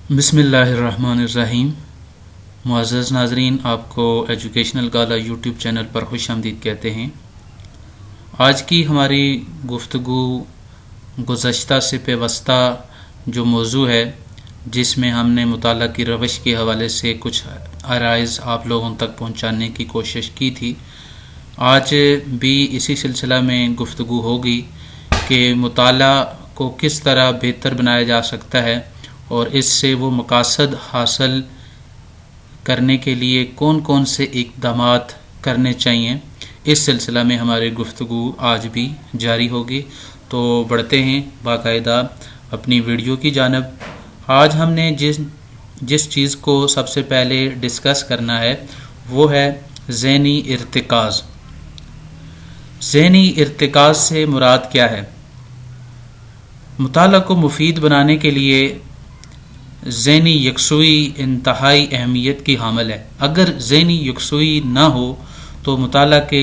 بسم اللہ الرحمن الرحیم۔ معزز ناظرین، آپ کو ایجوکیشنل گالا یوٹیوب چینل پر خوش آمدید کہتے ہیں۔ آج کی ہماری گفتگو گزشتہ سے پیوستہ جو موضوع ہے، جس میں ہم نے مطالعہ کی روش کے حوالے سے کچھ عرائض آپ لوگوں تک پہنچانے کی کوشش کی تھی، آج بھی اسی سلسلہ میں گفتگو ہوگی کہ مطالعہ کو کس طرح بہتر بنایا جا سکتا ہے اور اس سے وہ مقاصد حاصل کرنے کے لیے کون کون سے اقدامات کرنے چاہیے۔ اس سلسلہ میں ہماری گفتگو آج بھی جاری ہوگی، تو بڑھتے ہیں باقاعدہ اپنی ویڈیو کی جانب۔ آج ہم نے جس چیز کو سب سے پہلے ڈسکس کرنا ہے وہ ہے ذہنی ارتکاز۔ ذہنی ارتکاز سے مراد کیا ہے؟ مطالعہ کو مفید بنانے کے لیے ذہنی یکسوئی انتہائی اہمیت کی حامل ہے۔ اگر ذہنی یکسوئی نہ ہو تو مطالعہ کے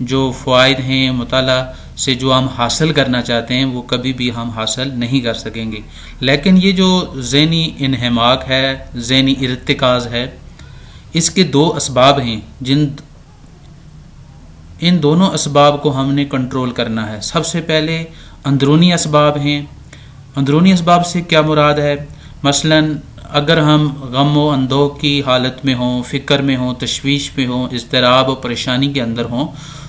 جو فوائد ہیں، مطالعہ سے جو ہم حاصل کرنا چاہتے ہیں، وہ کبھی بھی ہم حاصل نہیں کر سکیں گے۔ لیکن یہ جو ذہنی انہماک ہے، ذہنی ارتکاز ہے، اس کے دو اسباب ہیں، ان دونوں اسباب کو ہم نے کنٹرول کرنا ہے۔ سب سے پہلے اندرونی اسباب ہیں۔ اندرونی اسباب سے کیا مراد ہے؟ مثلا اگر ہم غم و اندوہ کی حالت میں ہوں، فکر میں ہوں، تشویش میں ہوں، اضطراب و پریشانی کے اندر ہوں،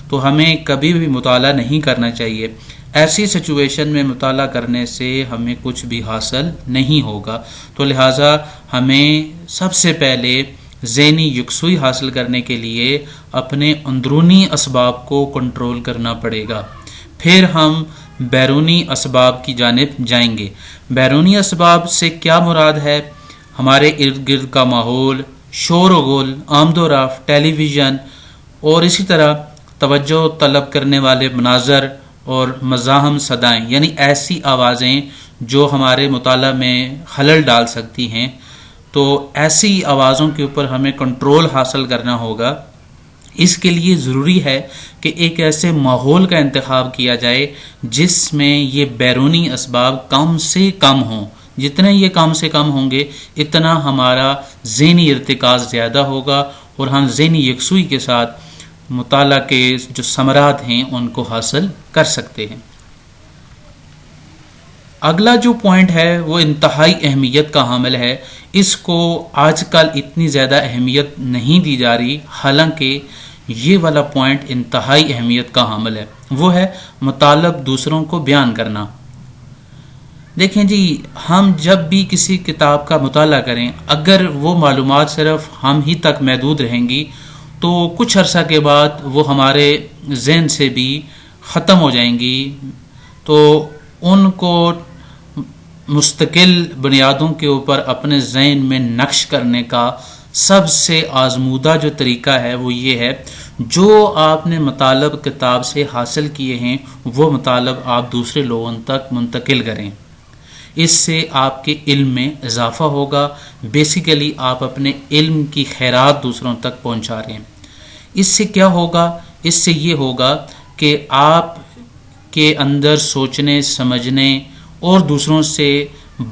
تو ہمیں کبھی بھی مطالعہ نہیں کرنا چاہیے۔ ایسی سچویشن میں مطالعہ کرنے سے ہمیں کچھ بھی حاصل نہیں ہوگا، تو لہٰذا ہمیں سب سے پہلے ذہنی یکسوئی حاصل کرنے کے لیے اپنے اندرونی اسباب کو کنٹرول کرنا پڑے گا۔ پھر ہم بیرونی اسباب کی جانب جائیں گے۔ بیرونی اسباب سے کیا مراد ہے؟ ہمارے ارد گرد کا ماحول، شور و غل، آمد و رفت، ٹیلی ویژن اور اسی طرح توجہ طلب کرنے والے مناظر اور مزاحم صدائیں، یعنی ایسی آوازیں جو ہمارے مطالعہ میں خلل ڈال سکتی ہیں۔ تو ایسی آوازوں کے اوپر ہمیں کنٹرول حاصل کرنا ہوگا۔ اس کے لیے ضروری ہے کہ ایک ایسے ماحول کا انتخاب کیا جائے جس میں یہ بیرونی اسباب کم سے کم ہوں۔ جتنے یہ کم سے کم ہوں گے، اتنا ہمارا ذہنی ارتکاز زیادہ ہوگا اور ہم ذہنی یکسوئی کے ساتھ مطالعہ کے جو ثمرات ہیں ان کو حاصل کر سکتے ہیں۔ اگلا جو پوائنٹ ہے وہ انتہائی اہمیت کا حامل ہے۔ اس کو آج کل اتنی زیادہ اہمیت نہیں دی جا رہی، حالانکہ یہ والا پوائنٹ انتہائی اہمیت کا حامل ہے۔ وہ ہے مطالب دوسروں کو بیان کرنا۔ دیکھیں جی، ہم جب بھی کسی کتاب کا مطالعہ کریں، اگر وہ معلومات صرف ہم ہی تک محدود رہیں گی تو کچھ عرصہ کے بعد وہ ہمارے ذہن سے بھی ختم ہو جائیں گی۔ تو ان کو مستقل بنیادوں کے اوپر اپنے ذہن میں نقش کرنے کا سب سے آزمودہ جو طریقہ ہے وہ یہ ہے، جو آپ نے مطالب کتاب سے حاصل کیے ہیں وہ مطالب آپ دوسرے لوگوں تک منتقل کریں۔ اس سے آپ کے علم میں اضافہ ہوگا۔ بیسیکلی آپ اپنے علم کی خیرات دوسروں تک پہنچا رہے ہیں۔ اس سے کیا ہوگا؟ اس سے یہ ہوگا کہ آپ کے اندر سوچنے، سمجھنے اور دوسروں سے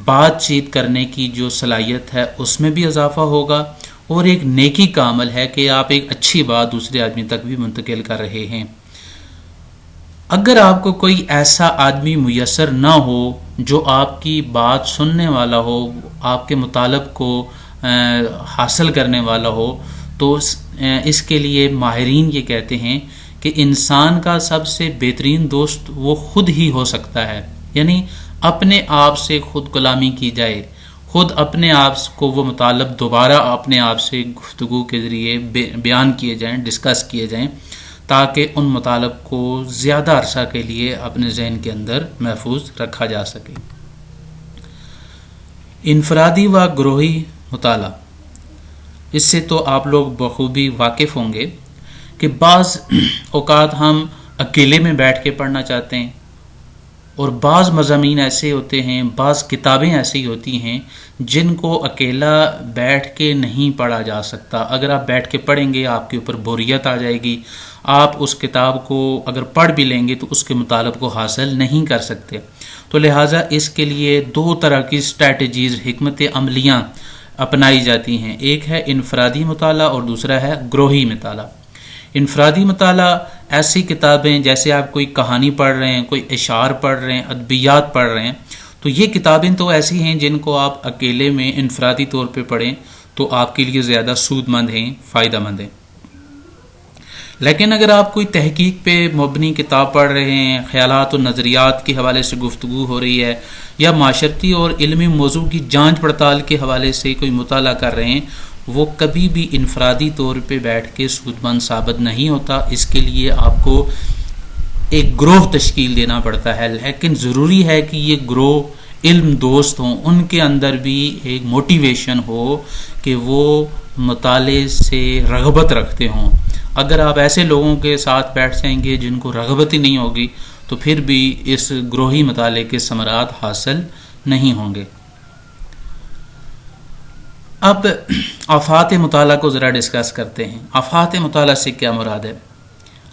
بات چیت کرنے کی جو صلاحیت ہے اس میں بھی اضافہ ہوگا، اور ایک نیکی کا عمل ہے کہ آپ ایک اچھی بات دوسرے آدمی تک بھی منتقل کر رہے ہیں۔ اگر آپ کو کوئی ایسا آدمی میسر نہ ہو جو آپ کی بات سننے والا ہو، آپ کے مطالب کو حاصل کرنے والا ہو، تو اس کے لیے ماہرین یہ کہتے ہیں کہ انسان کا سب سے بہترین دوست وہ خود ہی ہو سکتا ہے۔ یعنی اپنے آپ سے خود کلامی کی جائے، خود اپنے آپ کو وہ مطالب دوبارہ اپنے آپ سے گفتگو کے ذریعے بیان کیے جائیں، ڈسکس کیے جائیں، تاکہ ان مطالب کو زیادہ عرصہ کے لیے اپنے ذہن کے اندر محفوظ رکھا جا سکے۔ انفرادی و گروہی مطالعہ، اس سے تو آپ لوگ بخوبی واقف ہوں گے کہ بعض اوقات ہم اکیلے میں بیٹھ کے پڑھنا چاہتے ہیں، اور بعض مضامین ایسے ہوتے ہیں، بعض کتابیں ایسی ہوتی ہیں جن کو اکیلا بیٹھ کے نہیں پڑھا جا سکتا۔ اگر آپ بیٹھ کے پڑھیں گے آپ کے اوپر بوریت آ جائے گی، آپ اس کتاب کو اگر پڑھ بھی لیں گے تو اس کے مطالب کو حاصل نہیں کر سکتے۔ تو تو لہٰذا اس کے لیے دو طرح کی اسٹریٹجیز، حکمت عملیاں اپنائی جاتی ہیں، ایک ہے انفرادی مطالعہ اور دوسرا ہے گروہی مطالعہ۔ انفرادی مطالعہ ایسی کتابیں جیسے آپ کوئی کہانی پڑھ رہے ہیں، کوئی اشعار پڑھ رہے ہیں، ادبیات پڑھ رہے ہیں، تو یہ کتابیں تو ایسی ہیں جن کو آپ اکیلے میں انفرادی طور پہ پڑھیں تو آپ کے لیے زیادہ سود مند ہیں، فائدہ مند ہیں۔ لیکن اگر آپ کوئی تحقیق پہ مبنی کتاب پڑھ رہے ہیں، خیالات و نظریات کے حوالے سے گفتگو ہو رہی ہے، یا معاشرتی اور علمی موضوع کی جانچ پڑتال کے حوالے سے کوئی مطالعہ کر رہے ہیں، وہ کبھی بھی انفرادی طور پہ بیٹھ کے سود مند ثابت نہیں ہوتا۔ اس کے لیے آپ کو ایک گروہ تشکیل دینا پڑتا ہے، لیکن ضروری ہے کہ یہ گروہ علم دوست ہوں، ان کے اندر بھی ایک موٹیویشن ہو کہ وہ مطالعے سے رغبت رکھتے ہوں۔ اگر آپ ایسے لوگوں کے ساتھ بیٹھ جائیں گے جن کو رغبت ہی نہیں ہوگی تو پھر بھی اس گروہی مطالعے کے ثمرات حاصل نہیں ہوں گے۔ اب آفات مطالعہ کو ذرا ڈسکس کرتے ہیں۔ آفات مطالعہ سے کیا مراد ہے؟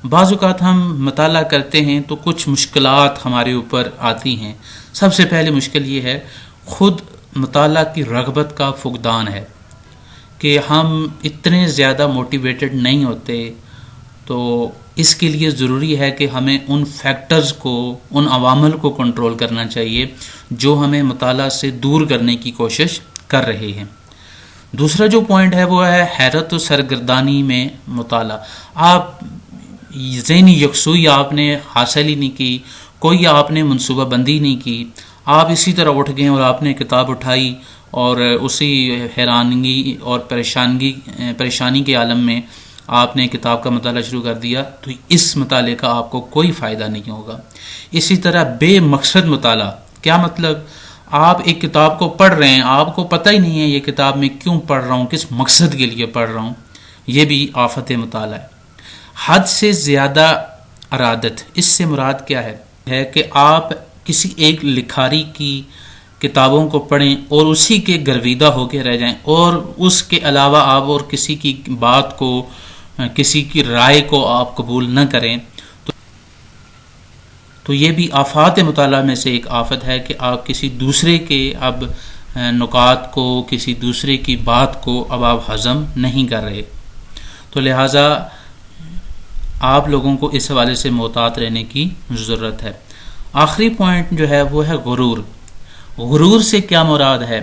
بعض اوقات ہم مطالعہ کرتے ہیں تو کچھ مشکلات ہمارے اوپر آتی ہیں۔ سب سے پہلے مشکل یہ ہے خود مطالعہ کی رغبت کا فقدان ہے کہ ہم اتنے زیادہ موٹیویٹڈ نہیں ہوتے، تو اس کے لیے ضروری ہے کہ ہمیں ان فیکٹرز کو، ان عوامل کو کنٹرول کرنا چاہیے جو ہمیں مطالعہ سے دور کرنے کی کوشش کر رہے ہیں۔ دوسرا جو پوائنٹ ہے وہ ہے حیرت و سرگردانی میں مطالعہ۔ آپ ذہنی یکسوئی آپ نے حاصل ہی نہیں کی، کوئی آپ نے منصوبہ بندی نہیں کی، آپ اسی طرح اٹھ گئے اور آپ نے کتاب اٹھائی اور اسی حیرانگی اور پریشانی کے عالم میں آپ نے کتاب کا مطالعہ شروع کر دیا، تو اس مطالعے کا آپ کو کوئی فائدہ نہیں ہوگا۔ اسی طرح بے مقصد مطالعہ، کیا مطلب؟ آپ ایک کتاب کو پڑھ رہے ہیں، آپ کو پتہ ہی نہیں ہے یہ کتاب میں کیوں پڑھ رہا ہوں، کس مقصد کے لیے پڑھ رہا ہوں، یہ بھی آفت مطالعہ ہے۔ حد سے زیادہ ارادت، اس سے مراد کیا ہے کہ آپ کسی ایک لکھاری کی کتابوں کو پڑھیں اور اسی کے گرویدہ ہو کے رہ جائیں، اور اس کے علاوہ آپ اور کسی کی بات کو، کسی کی رائے کو آپ قبول نہ کریں، تو یہ بھی آفات مطالعہ میں سے ایک آفت ہے کہ آپ کسی دوسرے کے اب نکات کو، کسی دوسرے کی بات کو اب آپ ہضم نہیں کر رہے۔ تو لہٰذا آپ لوگوں کو اس حوالے سے محتاط رہنے کی ضرورت ہے۔ آخری پوائنٹ جو ہے وہ ہے غرور۔ غرور سے کیا مراد ہے؟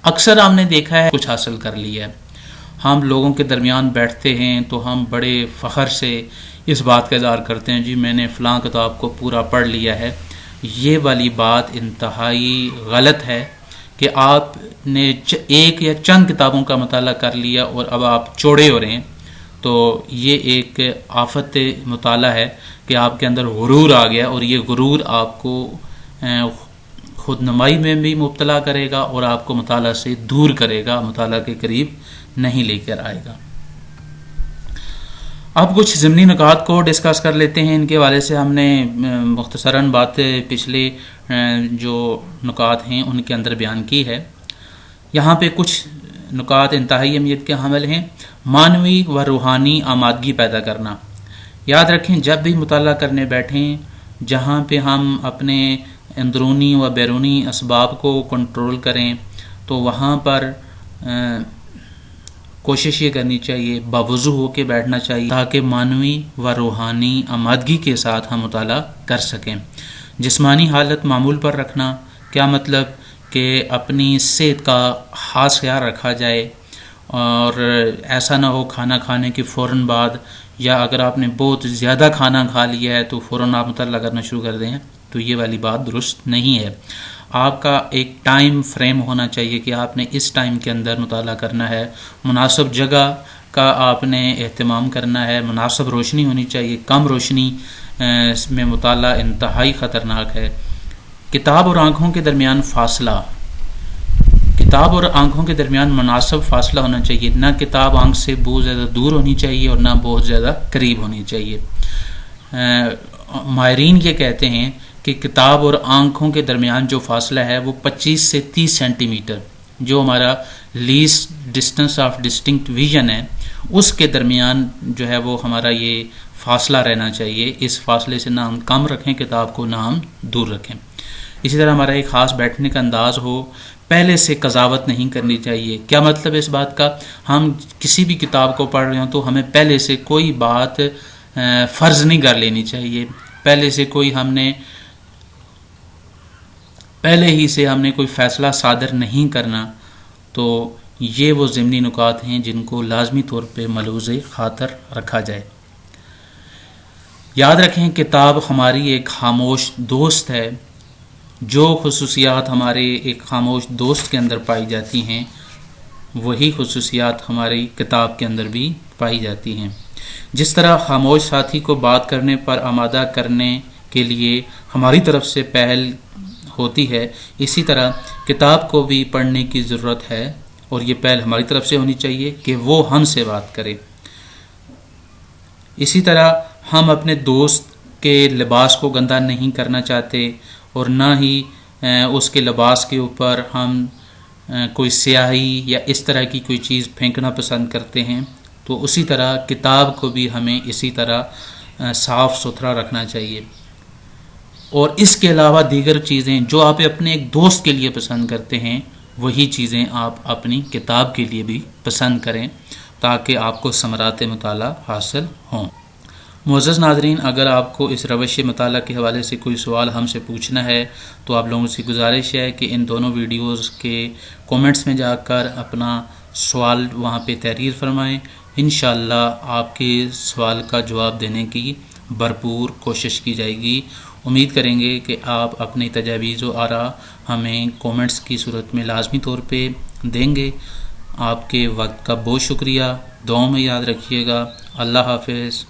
اکثر ہم نے دیکھا ہے کچھ حاصل کر لیا ہے، ہم لوگوں کے درمیان بیٹھتے ہیں تو ہم بڑے فخر سے اس بات کا اظہار کرتے ہیں، جی میں نے فلاں کتاب کو پورا پڑھ لیا ہے۔ یہ والی بات انتہائی غلط ہے کہ آپ نے ایک یا چند کتابوں کا مطالعہ کر لیا اور اب آپ چوڑے ہو رہے ہیں، تو یہ ایک آفت مطالعہ ہے کہ آپ کے اندر غرور آ گیا، اور یہ غرور آپ کو خود نمائی میں بھی مبتلا کرے گا اور آپ کو مطالعہ سے دور کرے گا، مطالعہ کے قریب نہیں لے کر آئے گا۔ اب کچھ ضمنی نکات کو ڈسکس کر لیتے ہیں۔ ان کے حوالے سے ہم نے مختصراً بات پچھلے جو نکات ہیں ان کے اندر بیان کی ہے۔ یہاں پہ کچھ نکات انتہائی اہمیت کے حامل ہیں۔ معنوی و روحانی آمادگی پیدا کرنا۔ یاد رکھیں جب بھی مطالعہ کرنے بیٹھیں، جہاں پہ ہم اپنے اندرونی و بیرونی اسباب کو کنٹرول کریں، تو وہاں پر کوشش یہ کرنی چاہیے باوضو ہو کے بیٹھنا چاہیے تاکہ معنوی و روحانی آمادگی کے ساتھ ہم مطالعہ کر سکیں۔ جسمانی حالت معمول پر رکھنا، کیا مطلب کہ اپنی صحت کا خاص خیال رکھا جائے، اور ایسا نہ ہو کھانا کھانے کے فوراً بعد، یا اگر آپ نے بہت زیادہ کھانا کھا لیا ہے تو فوراً آپ مطالعہ کرنا شروع کر دیں، تو یہ والی بات درست نہیں ہے۔ آپ کا ایک ٹائم فریم ہونا چاہیے کہ آپ نے اس ٹائم کے اندر مطالعہ کرنا ہے، مناسب جگہ کا آپ نے اہتمام کرنا ہے، مناسب روشنی ہونی چاہیے، کم روشنی میں مطالعہ انتہائی خطرناک ہے۔ کتاب اور آنکھوں کے درمیان فاصلہ، کتاب اور آنکھوں کے درمیان مناسب فاصلہ ہونا چاہیے، نہ کتاب آنکھ سے بہت زیادہ دور ہونی چاہیے اور نہ بہت زیادہ قریب ہونی چاہیے۔ ماہرین یہ کہتے ہیں کہ کتاب اور آنکھوں کے درمیان جو فاصلہ ہے وہ 25 سے 30 سینٹی میٹر، جو ہمارا list distance of distinct vision ہے، اس کے درمیان جو ہے وہ ہمارا یہ فاصلہ رہنا چاہیے۔ اس فاصلے سے نہ ہم کم رکھیں کتاب کو، نہ ہم دور رکھیں۔ اسی طرح ہمارا ایک خاص بیٹھنے کا انداز ہو، پہلے سے قضاوت نہیں کرنی چاہیے۔ کیا مطلب ہے اس بات کا؟ ہم کسی بھی کتاب کو پڑھ رہے ہوں تو ہمیں پہلے سے کوئی بات فرض نہیں کر لینی چاہیے، پہلے ہی سے ہم نے کوئی فیصلہ صادر نہیں کرنا۔ تو یہ وہ ضمنی نکات ہیں جن کو لازمی طور پہ ملحوظ خاطر رکھا جائے۔ یاد رکھیں کتاب ہماری ایک خاموش دوست ہے، جو خصوصیات ہمارے ایک خاموش دوست کے اندر پائی جاتی ہیں وہی خصوصیات ہماری کتاب کے اندر بھی پائی جاتی ہیں۔ جس طرح خاموش ساتھی کو بات کرنے پر آمادہ کرنے کے لیے ہماری طرف سے پہل ہوتی ہے، اسی طرح کتاب کو بھی پڑھنے کی ضرورت ہے اور یہ پہل ہماری طرف سے ہونی چاہیے کہ وہ ہم سے بات کرے۔ اسی طرح ہم اپنے دوست کے لباس کو گندا نہیں کرنا چاہتے اور نہ ہی اس کے لباس کے اوپر ہم کوئی سیاہی یا اس طرح کی کوئی چیز پھینکنا پسند کرتے ہیں، تو اسی طرح کتاب کو بھی ہمیں اسی طرح صاف ستھرا رکھنا چاہیے۔ اور اس کے علاوہ دیگر چیزیں جو آپ اپنے ایک دوست کے لیے پسند کرتے ہیں وہی چیزیں آپ اپنی کتاب کے لیے بھی پسند کریں تاکہ آپ کو ثمرات مطالعہ حاصل ہوں۔ معزز ناظرین، اگر آپ کو اس روش مطالعہ کے حوالے سے کوئی سوال ہم سے پوچھنا ہے تو آپ لوگوں سے گزارش ہے کہ ان دونوں ویڈیوز کے کومنٹس میں جا کر اپنا سوال وہاں پہ تحریر فرمائیں۔ انشاءاللہ آپ کے سوال کا جواب دینے کی بھرپور کوشش کی جائے گی۔ امید کریں گے کہ آپ اپنی تجاویز و آراء ہمیں کومنٹس کی صورت میں لازمی طور پہ دیں گے۔ آپ کے وقت کا بہت شکریہ، دعاؤں میں یاد رکھیے گا۔ اللہ حافظ۔